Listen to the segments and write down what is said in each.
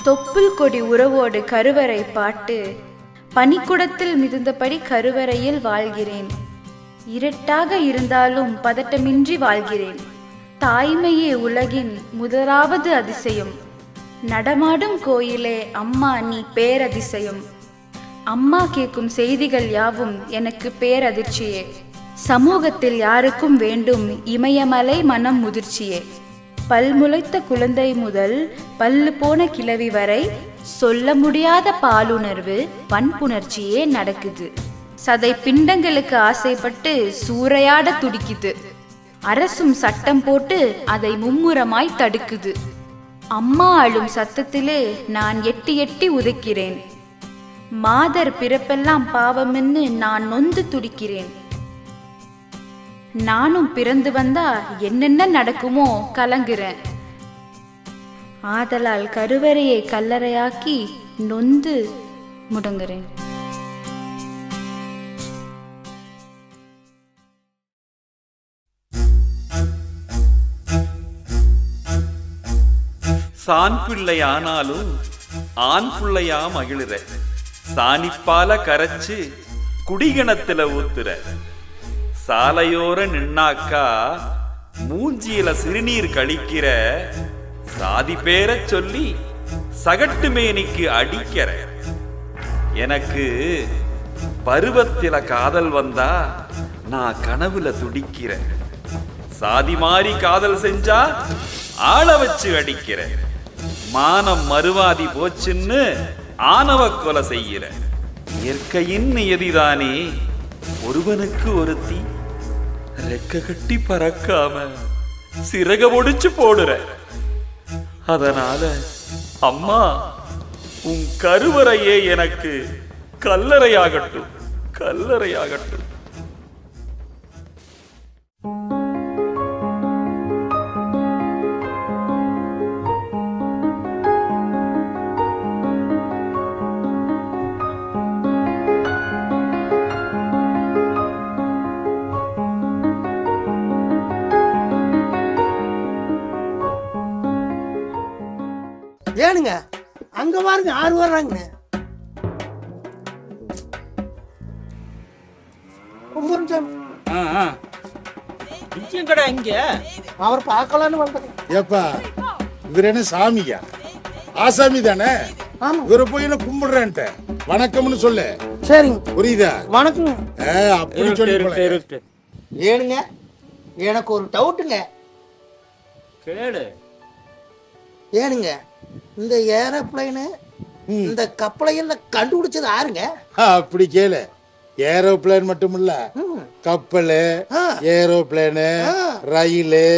தொப்புள் கொடி உறவோடு கருவறை பாட்டு. பனிக்குடத்தில் மிதந்தபடி கருவறையில் வாழ்கிறேன். இருட்டாக இருந்தாலும் பதட்டமின்றி வாழ்கிறேன். தாய்மையே உலகின் முதலாவது அதிசயம். நடமாடும் கோயிலே அம்மா நீ பேரதிசயம். அம்மா கேட்கும் செய்திகள் யாவும் எனக்கு பேரதிர்ச்சியே. சமூகத்தில் யாருக்கும் வேண்டும் இமயமலை மனம் முதிர்ச்சியே. பல்முளைத்த குழந்தை முதல் பல்லு போன கிழவி வரை சொல்ல முடியாத பாலுணர்வு வன்புணர்ச்சியே நடக்குது. சதை பிண்டங்களுக்கு ஆசைப்பட்டு சூறையாட துடிக்குது. அரசும் சட்டம் போட்டு அதை மும்முரமாய் தடுக்குது. அம்மா அழும் சத்தத்திலே நான் எட்டி எட்டி உதைக்கிறேன். மாதர் பிறப்பெல்லாம் பாவம்னு நான் நொந்து துடிக்கிறேன். நானும் பிறந்து வந்தா என்னென்ன நடக்குமோ கலங்குறேன். ஆதலால் கருவறையை கல்லறையாக்கி நொந்து முடங்குறேன். சான் பிள்ளை ஆனாலும் ஆண் பிள்ளையா மகிழுற. சாணிப்பால கரைச்சு குடிகணத்துல ஊத்துற. சாலையோர நின்னாக்கா மூஞ்சியில சிறுநீர் கழிக்கிற. சாதி பேர சொல்லி சகட்டு மேனிக்கு அடிக்கிற. எனக்கு பருவத்தில காதல் வந்தா நான் கனவுல துடிக்கிற. சாதி மாறி காதல் செஞ்சா ஆள வச்சு அடிக்கிற. மானம் மறுவாதி போச்சுன்னு ஆணவ கொலை செய்கிற. இயற்கையின் நியதிதானே ஒருவனுக்கு ஒருத்தி. ரெக்க கட்டி பறக்காம சிறக ஒடிச்சு போடுற. அதனால அம்மா உன் கருவறையே எனக்கு கல்லறையாகட்டும், கல்லறையாகட்டும். ஏனுங்க அங்க பாருங்க, 6 வர்றாங்க. அவர் பார்க்கலான்னு வந்தது. ஏப்பா இவர் என்ன சாமியா? ஆசாமி தானே. இவரை போய் என்ன கும்பிடுறேன்ட்ட வணக்கம்னு சொல்லு. சரிங்க, புரியுதா? வணக்கம். அப்படி சொல்லி ஏனுங்க எனக்கு ஒரு டவுட்டுங்க. கேளு. ஏனுங்க இந்த ஏரோப்ளைனு இந்த கப்பலையெல்லாம் கண்டுபிடிச்சது யாருங்க? அப்படி கேளு. ஏரோப்ளேன் மட்டும் இல்ல, கப்பலு, ஏரோப்ளேனு, ரயிலு,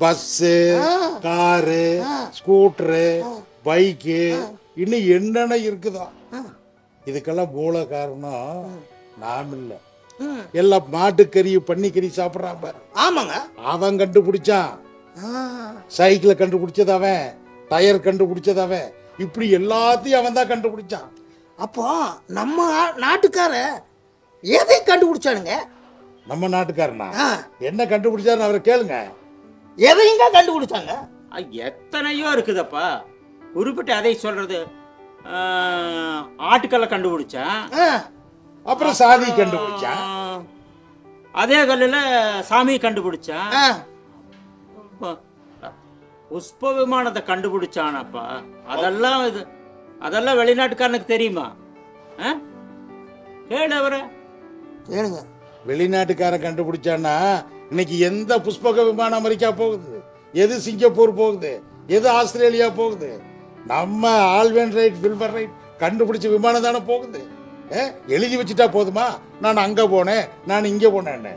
பஸ்ஸு, காரு, ஸ்கூட்டரு, பைக்கு, இன்னும் என்னென்ன இருக்குதோ இதுக்கெல்லாம் மூல காரணம் நாம் இல்ல. எல்லாம் மாட்டுக்கறி பன்னிக்கறி சாப்பிட்றான். ஆமாங்க, அவன் கண்டுபிடிச்சான். சைக்கிளை கண்டுபிடிச்சது அவன், டயர் கண்டுபிடிச்சது அவன், இப்படி எல்லாத்தையும் அவன் தான் கண்டுபிடிச்சான். அப்போ நம்ம நாட்டுக்கார எதை கண்டுபிடிச்சானுங்க? நம்ம நாட்டுக்காரனா என்ன கண்டுபிடிச்சாருன்னு அவரை கேளுங்க. எதையுங்க கண்டுபிடிச்சாங்க? எத்தனையோ இருக்குதப்பா, குறிப்பிட்டு அதை சொல்றது. ஆட்டுக்கல்லை கண்டுபிடிச்சான், அப்புறம் சாதி கண்டுபிடிச்சான், அதே கல்லுல சாமி கண்டுபிடிச்சான், புஷ்ப விமானத்தை கண்டுபிடிச்சானப்பா. அதெல்லாம் வெளிநாட்டுக்காரனுக்கு தெரியுமா? கேளு அவரை. கேளுங்க. வெளிநாட்டுக்காரன் கண்டுபிடிச்சான்னா இன்னைக்கு எந்த புஷ்பக விமானம் அமெரிக்கா போகுது, எது சிங்கப்பூர் போகுது, எது ஆஸ்திரேலியா போகுது? நம்ம ஆல்வன் ரைட் வில்பர் ரைட் கண்டுபிடிச்ச விமானம் தானே போகுது. எழுதி வச்சுட்டா போதுமா? நான் அங்க போனேன், நான் இங்க போனேன்னு.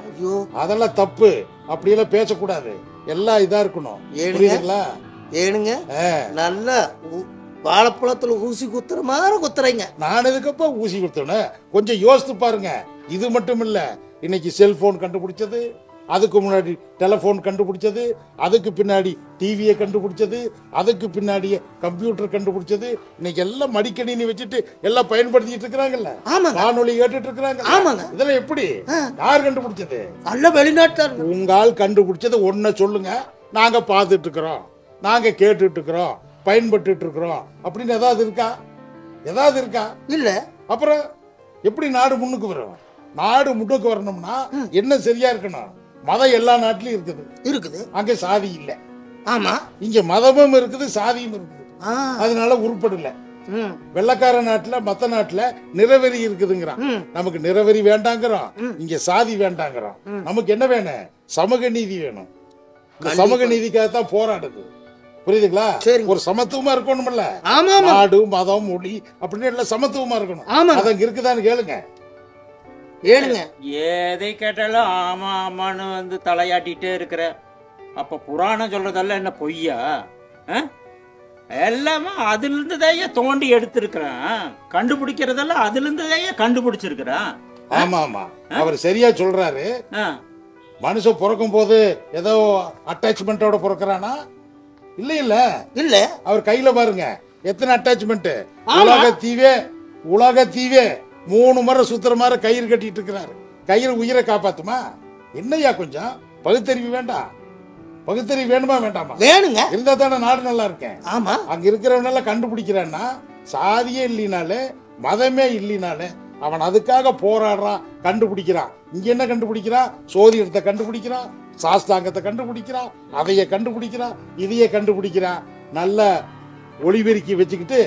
ஐயோ, அதெல்லாம் தப்பு. அப்படியெல்லாம் பேசக்கூடாது. எல்லாம் இதா இருக்கணும். ஏனுங்க நல்லா வாழைப்பழத்துல ஊசி குத்துற மாதிரி குத்துறீங்க. நான் எதுக்கப்பா ஊசி குத்துறேன்? கொஞ்சம் யோசித்து பாருங்க. இது மட்டும் இல்ல, இன்னைக்கு செல்போன் கண்டுபிடிச்சது, அதுக்கு முன்னாடி டெலிபோன் கண்டுபிடிச்சது, அதுக்கு பின்னாடி டிவியை கண்டுபிடிச்சது, அதுக்கு பின்னாடியே கம்ப்யூட்டர் கண்டுபிடிச்சது. இன்னைக்கு எல்லாம் மடிக்கணினி வச்சுட்டு எல்லாம் பயன்படுத்திட்டு இருக்கிறாங்கல்ல, வானொலி கேட்டுட்டு இருக்கிறாங்க. இதெல்லாம் எப்படி, யார் கண்டுபிடிச்சது? நல்ல வெளிநாட்டார். உங்க ஆள் கண்டுபிடிச்சது ஒன்ன சொல்லுங்க, நாங்க பார்த்துட்டு இருக்கிறோம், நாங்க கேட்டுட்டு இருக்கிறோம், பயன்பட்டு இருக்கிறோம் அப்படின்னு ஏதாவது இருக்கா? இல்ல. அப்புறம் எப்படி நாடு முன்னுக்கு வரும்? நாடு முன்னுக்கு வரணும்னா என்ன சரியா இருக்கணும்? மதம் எல்லா நாட்டிலும் இருக்குது. அங்க சாதி இல்ல. ஆமா. இங்க மதமும் இருக்குது, சாதியும் இருக்குது. ஆ. அதனால உருப்படல. ம். வெள்ளக்கார நாட்டுல மத்த நாட்டுல நிறவெறி இருக்குதுங்கிறான். நமக்கு நிறவெறி வேண்டாங்கிறோம், இங்க சாதி வேண்டாங்கிறோம். நமக்கு என்ன வேணும்? சமூக நீதி வேணும். இந்த சமூக நீதிக்காகத்தான் போராடுது. புரியுதுங்களா? சரிங்க. ஒரு சமத்துவமா இருக்கணும்ல. ஆமா ஆமா. நாடு மதம் மொழி அப்படின்னு எல்லாம் சமத்துவமா இருக்கணும். ஆமா. அது அங்க இருக்குதான்னு கேளுங்க. எதை கேட்டாலும் ஆமா ஆமான்னு வந்து தலையாட்டிட்டே இருக்கிற. அப்ப புராணம் சொல்றதெல்லாம் என்ன பொய்யா? எல்லாமே அதுல இருந்து தான் தோண்டி எடுத்திருக்கிறான். கண்டுபிடிக்கிறதெல்லாம் அதுல இருந்து தான் கண்டுபிடிச்சிருக்கிறான். ஆமா ஆமா, அவர் சரியா சொல்றாரு. மனுஷன் பிறக்கும் போது ஏதோ அட்டாச்மெண்டோட பிறக்கிறானா? இல்ல. அவர் கையில பாருங்க எத்தனை அட்டாச்மெண்ட். உலக தீவே 3 முறை சுத்துற மாதிரி கயிறு கட்டிட்டு இருக்கிறாரு. கயிறு உயிரை காப்பாத்துமா? என்னையா கொஞ்சம் பகுத்தறிவு வேண்டாம்? பகுத்தறிவு வேணுமா வேண்டாமா? வேணுங்க. இருந்தா தானே நாடு நல்லா இருக்கேன். ஆமா. அங்க இருக்கிறவனால கண்டுபிடிக்கிறான்னா சாதியே இல்லைனாலே மதமே இல்லைனாலே அவன் அதுக்காக போராடுறான், கண்டுபிடிக்கிறான். இங்க என்ன கண்டுபிடிக்கிறான்? சோதிடத்தை கண்டுபிடிக்கிறான், சாஸ்தாங்கத்தை கண்டுபிடிக்கிறான், அதைய கண்டுபிடிக்கிறான், இதைய கண்டுபிடிக்கிறான். நல்ல ஒளிபெருக்கி வச்சுக்கிட்டு,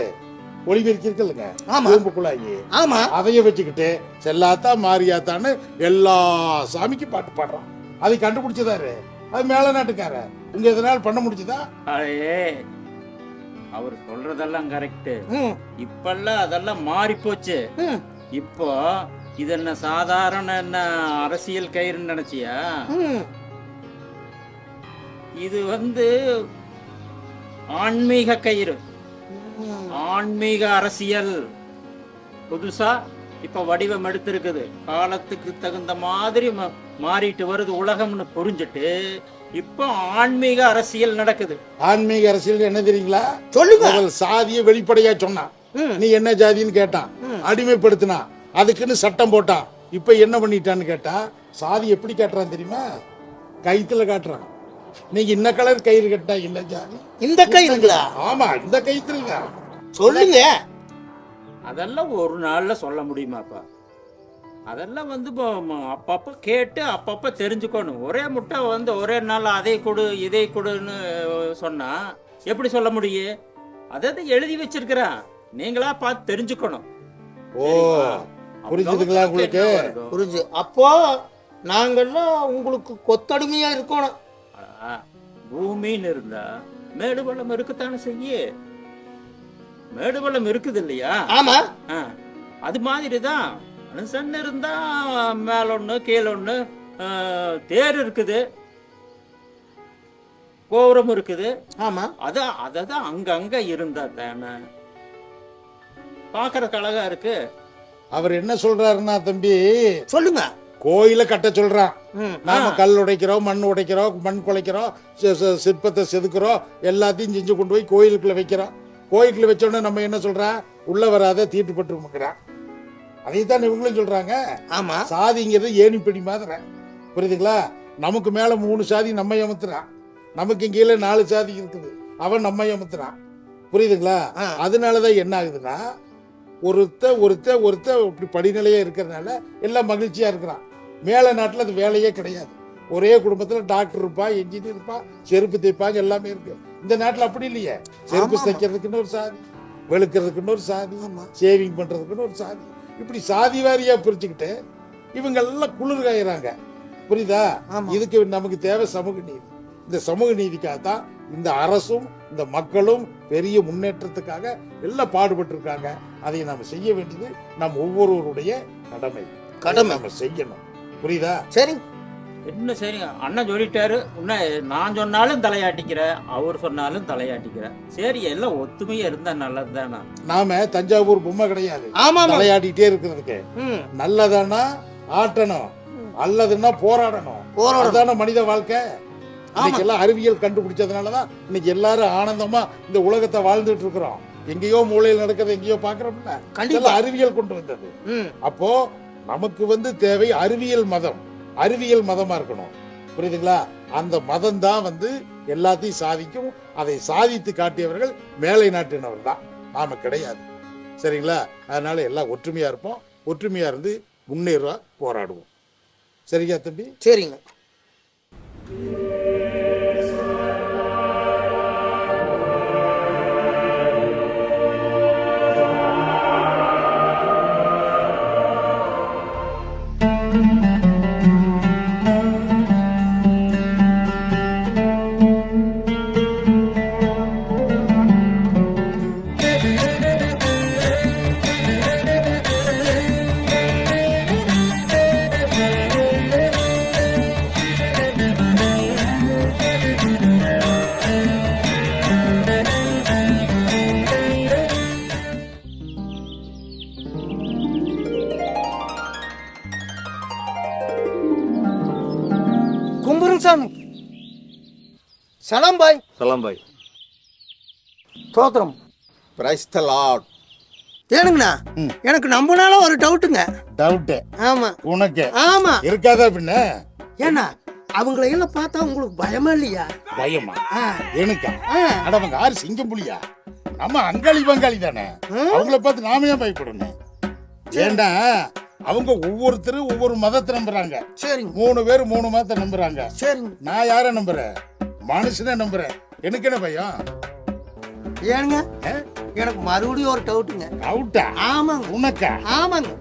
ஒளிபெருக்கி இருக்குல்லங்க குழாயி, அதைய வச்சுக்கிட்டு செல்லாத்தா மாரியாத்தான்னு எல்லா சாமிக்கும் பாட்டு பாடுறான். அதை கண்டுபிடிச்சதாரு அது மேல நாட்டுக்கார. உங்க எதனால பண்ண முடிச்சுதா? அவர் சொல்றதெல்லாம் கரெக்ட். இப்பெல்லாம் அதெல்லாம் மாறி போச்சு. இப்போ இது என்ன சாதாரண என்ன அரசியல் கயிறுன்னு நினைச்சியா? இது வந்து ஆன்மீக கயிறு, ஆன்மீக அரசியல். புதுசா இப்ப வடிவம் எடுத்திருக்குது. காலத்துக்கு தகுந்த மாதிரி மாறிட்டு வருது உலகம்னு புரிஞ்சுட்டு இப்போ ஆன்மீக அரசியல் நடக்குது. ஆன்மீக அரசியல் என்ன தெரியுங்களா? சொல்லுங்க. சாதிய வெளிப்படையா சொன்னான். நீ என்ன ஜாதின்னு கேட்டான், அடிமைப்படுத்தினா, அதுக்குன்னு சட்டம் போட்டான். இப்ப என்ன பண்ணிட்டான்னு கேட்டா சாதி எப்படி காட்டுறான் தெரியுமா? கைத்துல காட்டுறான். நீங்க இந்த கலர் கயிறு கட்டா இல்ல ஜாதி. இந்த கயிறுங்களா? ஆமா, இந்த கயிறுல சொல்லுங்க. அதெல்லாம் ஒரு நாள்ல சொல்ல முடியுமாப்பா? அதெல்லாம் வந்து அப்பப்ப கேட்டு அப்பப்ப தெரிஞ்சுக்கணும். ஒரே முட்டை வந்து ஒரே நாள் அதை கொடு இதை கொடுன்னு சொன்னா எப்படி சொல்ல முடியும்? அதாவது எழுதி வச்சிருக்கிறான், நீங்களா பார்த்து தெரிஞ்சுக்கணும். ஓ, புரிஞ்சுதுங்களா உங்களுக்கு? புரிஞ்சு. அப்போ நாங்கெல்லாம் உங்களுக்கு கொத்தடிமையா இருக்கணும். பூமின்னு இருந்தா மேடு பள்ளம் இருக்குத்தானே செய்ய. மேடு பள்ளம் இருக்குது இல்லையா? ஆமா. அது மாதிரிதான் மனுஷன் இருந்தா மேல ஒண்ணு கீழ ஒண்ணு. தேர் இருக்குது, கோபுரம் இருக்குது. ஆமா. அததான் அங்க இருந்தா தானே பாக்குறதுக்கு அழகா இருக்கு. அவர் என்ன சொல்றாருன்னா, தம்பி சொல்லுங்க, கோயில கட்ட சொல்றான். நாம கல் உடைக்கிறோம், மண் உடைக்கிறோம், மண் குலைக்கிறோம், சிற்பத்தை செதுக்குறோம், எல்லாத்தையும் செஞ்சு கொண்டு போய் கோயிலுக்குள்ள வைக்கிறோம். கோயிலுக்குள்ள வச்சோடனே நம்ம என்ன சொல்றோம்? உள்ள வராத தீட்டுப்பட்டு. அதைத்தான் இவங்களும் சொல்றாங்க. ஆமா. சாதிங்கிறது ஏணிப்படி மாதிரி. புரியுதுங்களா? நமக்கு மேல 3 சாதி நம்ம ஏமாத்துறான், நமக்கு கீழே 4 சாதி இருக்குது, அவன் நம்ம ஏமாத்துறான். புரியுதுங்களா? அதனாலதான் என்ன ஆகுதுன்னா, ஒருத்த இப்படி படிநிலையா இருக்கிறதுனால எல்லாம் மகிழ்ச்சியா இருக்கிறான். மேல நாட்டுல அது வேலையே கிடையாது. ஒரே குடும்பத்துல டாக்டர் இருப்பா, என்ஜினியர் இருப்பா, செருப்பு தைப்பாங்க, எல்லாமே இருக்கு. இந்த நாட்டுல அப்படி இல்லையே. செருப்பு தைக்கிறதுக்குன்னு ஒரு சாதி, வெளுக்கிறதுக்குன்னு ஒரு சாதி, சேவிங் பண்றதுக்குன்னு ஒரு சாதி, இப்படி சாதி வாரியா பிரிச்சுக்கிட்டு இவங்க எல்லாம் குளிர் காயிறாங்க. புரியுதா? இதுக்கு நமக்கு தேவை சமூக நீதி. இந்த சமூக நீதிக்காகத்தான் இந்த அரசும் இந்த மக்களும் பெரிய முன்னேற்றத்துக்காக எல்லாம் பாடுபட்டு இருக்காங்க. அதை நாம செய்ய வேண்டியது நம் ஒவ்வொருவருடைய கடமை. நம்ம செய்யணும். புரியுதா? சரி. என்ன சரி, அண்ணன் சொல்லிட்டாரு. நான் சொன்னாலும் தலையாட்டிக்கிற, அவர் சொன்னாலும் தலையாட்டிக்கிற. சரி, எல்லாம் ஒத்துமையா இருந்தா நல்லதுதானா? நாம தஞ்சாவூர் பொம்மை கிடையாது தலையாட்டிட்டே இருக்கிறதுக்கு. நல்லதானா ஆட்டணும், அல்லதுன்னா போராடணும். போராடதான மனித வாழ்க்கை. இன்னைக்கு எல்லாம் அறிவியல் கண்டுபிடிச்சதுனாலதான் இன்னைக்கு எல்லாரும் ஆனந்தமா இந்த உலகத்தை வாழ்ந்துட்டு இருக்கிறோம். எங்கேயோ மூலையில் நடக்கிறத எங்கேயோ பாக்குறோம்ல, கண்டிப்பா அறிவியல் கொண்டு வந்தது. அப்போ நமக்கு தேவை அறிவியல் மதம், அறிவியல் மதமா இருக்கணும். புரியுதுங்களா? அந்த மதம் தான் எல்லாத்தையும் சாதிக்கும், அதை சாதித்து காட்டியவர்கள் மேலை நாட்டினவர் தான், நாம கிடையாது. சரிங்களா? அதனால எல்லாம் ஒற்றுமையா இருப்போம், ஒற்றுமையா இருந்து முன்னேற போராடுவோம். சரியா தம்பி? சரிங்க. கும்புருங்க சாமி. சலாம் பாய். சலாம் பாய். தோத்திரம். Praise the Lord. ஏனுங்கண்ணா, எனக்கு நம்பினால ஒரு டவுட்டுங்க. டவுட்? ஆமா. உனக்கு? ஆமா. இருக்காதா பின்ன? ஏன்னா அவங்களை எல்லாம் பார்த்தா உங்களுக்கு பயமா இல்லையா? பயமா? எனக்கா? அடவங்க ஆறு சிங்கம் புலியா? நம்ம அங்காளி பங்காளி தானே, அவங்கள பார்த்து நாம ஏன் பயப்படணும்? ஏண்டா அவங்க ஒவ்வொருத்தரும் ஒவ்வொரு மதத்தை நம்புறாங்க. சரிங்க. 3 பேர் 3 மதத்தை நம்புறாங்க. சரிங்க. நான் யார நம்புறேன்? மனுஷனே நம்புறேன். எனக்கு என்ன பயம்? ஏனுங்க, எனக்கு மறுபடியும் ஒரு டவுட்டுங்க. டவுட்டா? ஆமாங்க. உனக்கா? ஆமாங்க.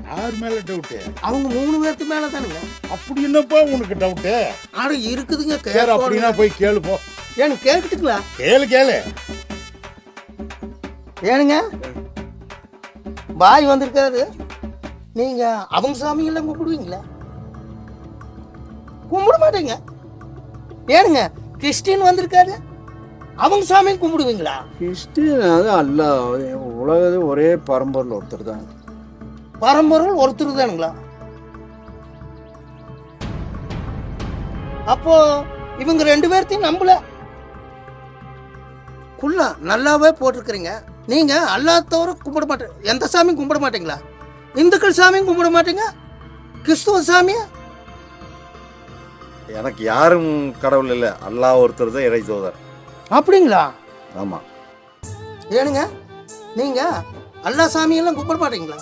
யார் மேல டவுட்டு? அவங்க 3 பேருக்கு மேல தானுங்க. அப்படி என்னப்பா உனக்கு டவுட்டு? ஆனா இருக்குதுங்க. சரி, அப்படின்னா போய் கேளு போ. எனக்கு கேட்கட்டுங்களா? கேளு கேளு. ஏனுங்க, பாய் வந்திருக்காரு. நீங்க அவங்க சாமி எல்லாம் கும்பிடுவீங்களா? கும்பிட மாட்டீங்க. ஏனுங்க, கிறிஸ்டின் வந்திருக்காரு, அவங்க சாமியும் கும்பிடுவீங்களா? கிறிஸ்டின் அது அல்ல, உலகத்து ஒரே பரம்பரில் ஒருத்தர் தான். பரம்பொருள் ஒருத்தர் தானுங்களா? அப்போ இவங்க 2 பேர்த்தையும் நம்பல. குள்ளா நல்லாவே போட்டிருக்கிறீங்க. நீங்க அல்லாஹ் தவிர கும்பிட மாட்டேன், எந்த சாமியும் கும்பிட மாட்டீங்களா? இந்துக்கள் சாமியும் கும்பிட மாட்டீங்க, கிறிஸ்துவ சாமியா? எனக்கு யாரும் கடவுள் இல்லை, அல்லாஹ் ஒருத்தர் தான் இறை தூதர். அப்படிங்களா? ஆமா. ஏனுங்க, நீங்க அல்லாஹ் சாமியெல்லாம் கும்பிட மாட்டீங்களா?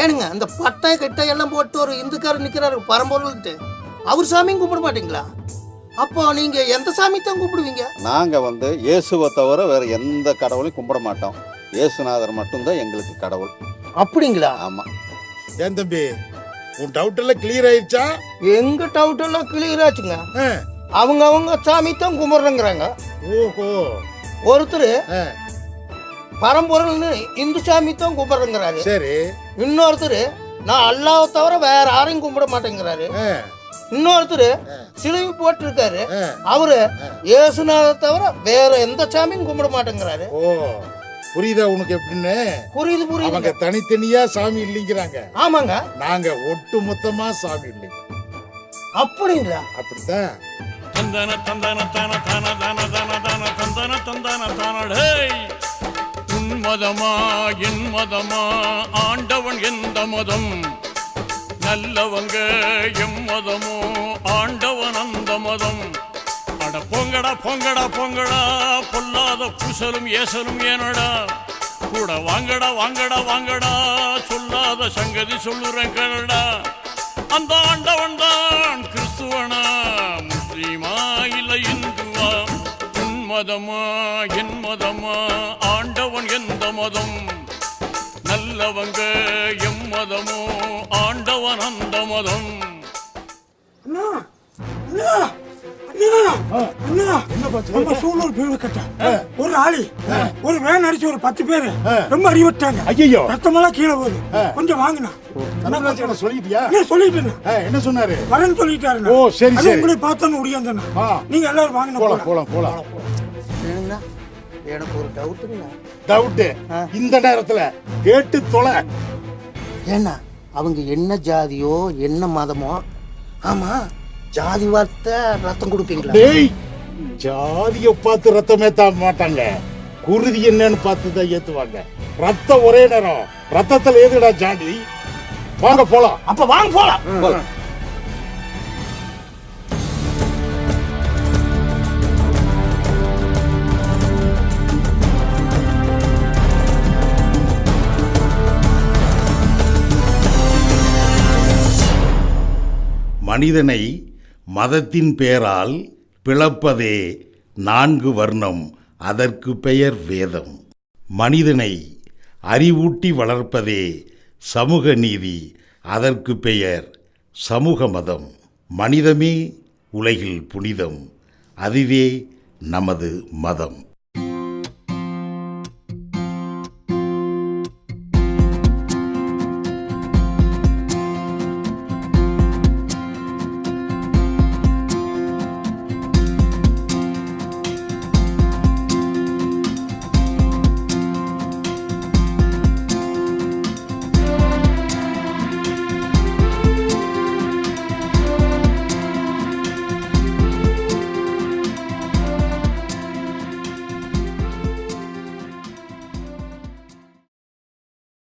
ஏனுங்க, அந்த பட்டை கட்டை எல்லாம் போட்டு ஒரு இந்துக்காரர் நிற்கிறாரு பரம்பொருள்ட்டு, அவர் சாமியும் கும்பிட மாட்டீங்களா? அப்போ நீங்க எந்த சாமி தான் கும்பிடுவீங்க? நாங்க இயேசுவை தவிர வேற எந்த கடவுளையும் கும்பிட மாட்டோம். இயேசுநாதர் மட்டும்தான் எங்களுக்கு கடவுள். அப்படிங்களா? ஆமா. ஏன் தம்பி, உன் டவுட் எல்லாம் கிளியர் ஆயிடுச்சா? எங்க டவுட் எல்லாம் கிளியர் ஆச்சுங்க. அவங்க சாமி தான் கும்பிடுறேங்கிறாங்க. ஓஹோ. ஒருத்தர் பரம்பொருள்னு இந்து சாமி தான் கும்பிடுறேங்கிறாரு. சரி. இன்னொருத்தர் நான் அல்லாஹ்வை தவிர வேற யாரையும் கும்பிட மாட்டேங்கிறாரு. இன்னொருத்தர் சிலுவை போட்டு இருக்காரு, அவரு இயேசுநாதரை தவிர வேற எந்த சாமியும் கும்பிட மாட்டேங்கிறாரு. ஓ, புரியுதா உனக்கு எப்படின்னு? புரியுது புரியுது. அவங்க தனித்தனியா சாமி இல்லைங்கிறாங்க. ஆமாங்க. நாங்க ஒட்டு மொத்தமா சாமி இல்லைங்க. அப்படிங்களா? அப்படித்தான். தந்தன தந்தன தன தன தன தன தன தந்தன தந்தன தனடே. உன் மதமா என் மதமா, ஆண்டவன் எந்த மதம், நல்லவங்க எம் மதமோ, ஆண்டவன் அந்த மதம். அட பொங்கடா பொங்கடா பொங்கடா, பொல்லாத பூசலும் ஏசலும் ஏனடா, கூட வாங்கடா வாங்கடா வாங்கடா, சொல்லாத சங்கதி சொல்லுறேன் கனடா. அந்த ஆண்டவன் தான் கிறிஸ்துவனா, முஸ்லீமா இல்ல இந்துவா, உன் மதமா என் மதமா, ஆண்டவன் எந்த மதம், நல்லவங்க எம் மதமோ, ஆண்டவன் அந்த மதம். நம்ம சூழல் பேருக்கட்ட ஒரு ஆளி ஒரு வேன் அடிச்சு ஒரு 10 பேரு ரொம்ப அடிபட்டாங்க. ஐயோ, ரத்தமெல்லாம் கீழே போகுது. கொஞ்சம் வாங்கினா சொல்லிட்டியா? சொல்லிட்டேன். என்ன சொன்னாரு? வரேன்னு சொல்லிட்டாரு. ஓ சரி சரி. உங்களை பார்த்தோன்னு முடியாதுண்ணா. நீங்க எல்லாரும் வாங்கினா போலாம் போலாம் போலாம். ஏனுங்கண்ணா, எனக்கு ஒரு டவுட்டுங்க. டவுட் இந்த நேரத்துல கேட்டு தொலை. ஏன்னா அவங்க என்ன ஜாதியோ என்ன மதமோ, ஆமா ஜாதி வார்த்தை ரத்தம் கொடுப்பீங்களா? டேய், ஜாதிய பார்த்து ரத்தம் ஏத்த மாட்டாங்க, குருதி என்னன்னு பார்த்து தான் ஏத்துவாங்க. ரத்தம் ஒரே நேரம், ரத்தத்துல ஏதுடா ஜாதி? வாங்க போலாம். அப்ப வாங்க போலாம். மனிதனை மதத்தின் பெயரால் பிளப்பதே 4 வர்ணம், அதற்கு பெயர் வேதம். மனிதனை அறிவூட்டி வளர்ப்பதே சமூக நீதி, அதற்கு பெயர் சமூக மதம். மனிதமே உலகில் புனிதம், அதுவே நமது மதம்.